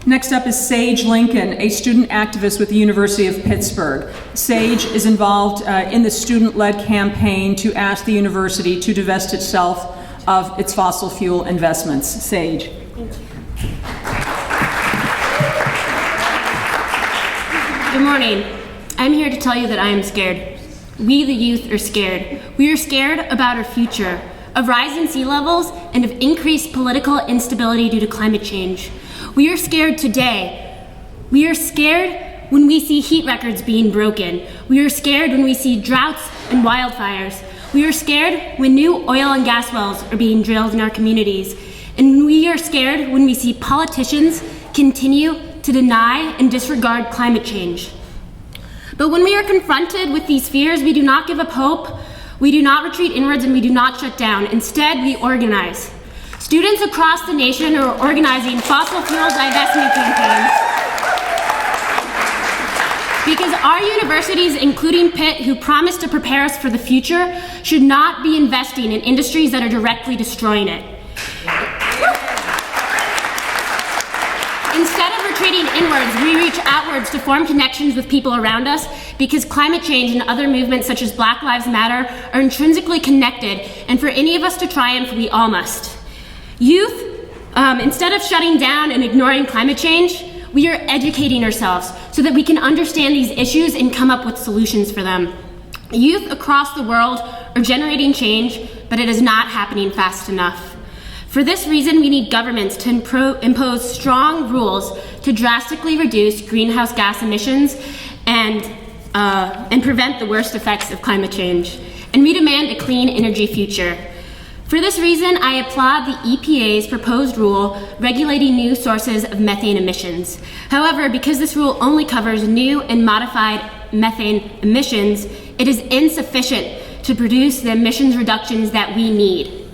Next up is Sage Lincoln, a student activist with the University of Pittsburgh. Sage is involved in the student-led campaign to ask the university to divest itself of its fossil fuel investments. Sage. Thank you. Good morning. I'm here to tell you that I am scared. We, the youth, are scared. We are scared about our future, of rising sea levels, and of increased political instability due to climate change. We are scared today. We are scared when we see heat records being broken. We are scared when we see droughts and wildfires. We are scared when new oil and gas wells are being drilled in our communities. And we are scared when we see politicians continue to deny and disregard climate change. But when we are confronted with these fears, we do not give up hope, we do not retreat inwards, and we do not shut down. Instead, we organize. Students across the nation are organizing fossil fuel divestment campaigns because our universities, including Pitt, who promise to prepare us for the future, should not be investing in industries that are directly destroying it. Instead of retreating inwards, we reach outwards to form connections with people around us because climate change and other movements such as Black Lives Matter are intrinsically connected, and for any of us to triumph, we all must. Youth, instead of shutting down and ignoring climate change, we are educating ourselves so that we can understand these issues and come up with solutions for them. Youth across the world are generating change, but it is not happening fast enough. For this reason, we need governments to impose strong rules to drastically reduce greenhouse gas emissions and prevent the worst effects of climate change. And we demand a clean energy future. For this reason, I applaud the EPA's proposed rule regulating new sources of methane emissions. However, because this rule only covers new and modified methane emissions, it is insufficient to produce the emissions reductions that we need.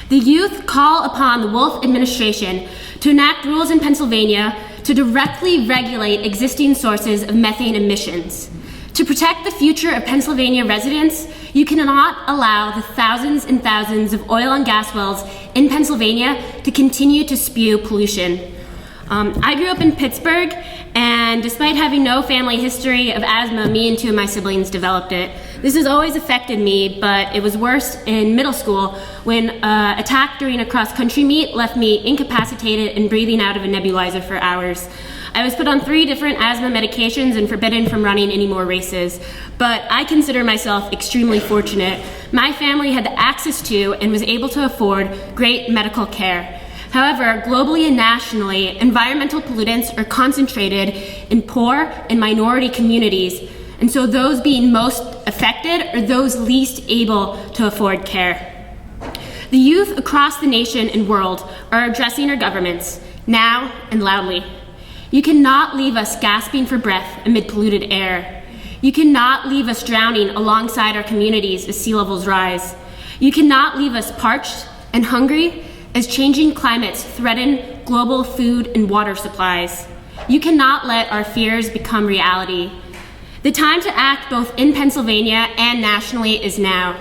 The youth call upon the Wolf administration to enact rules in Pennsylvania to directly regulate existing sources of methane emissions. To protect the future of Pennsylvania residents, you cannot allow the thousands and thousands of oil and gas wells in Pennsylvania to continue to spew pollution. I grew up in Pittsburgh, and despite having no family history of asthma, me and two of my siblings developed it. This has always affected me, but it was worse in middle school when an attack during a cross-country meet left me incapacitated and breathing out of a nebulizer for hours. I was put on 3 different asthma medications and forbidden from running any more races. But I consider myself extremely fortunate. My family had the access to and was able to afford great medical care. However, globally and nationally, environmental pollutants are concentrated in poor and minority communities, and so those being most affected are those least able to afford care. The youth across the nation and world are addressing our governments, now and loudly. You cannot leave us gasping for breath amid polluted air. You cannot leave us drowning alongside our communities as sea levels rise. You cannot leave us parched and hungry as changing climates threaten global food and water supplies. You cannot let our fears become reality. The time to act both in Pennsylvania and nationally is now.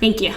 Thank you.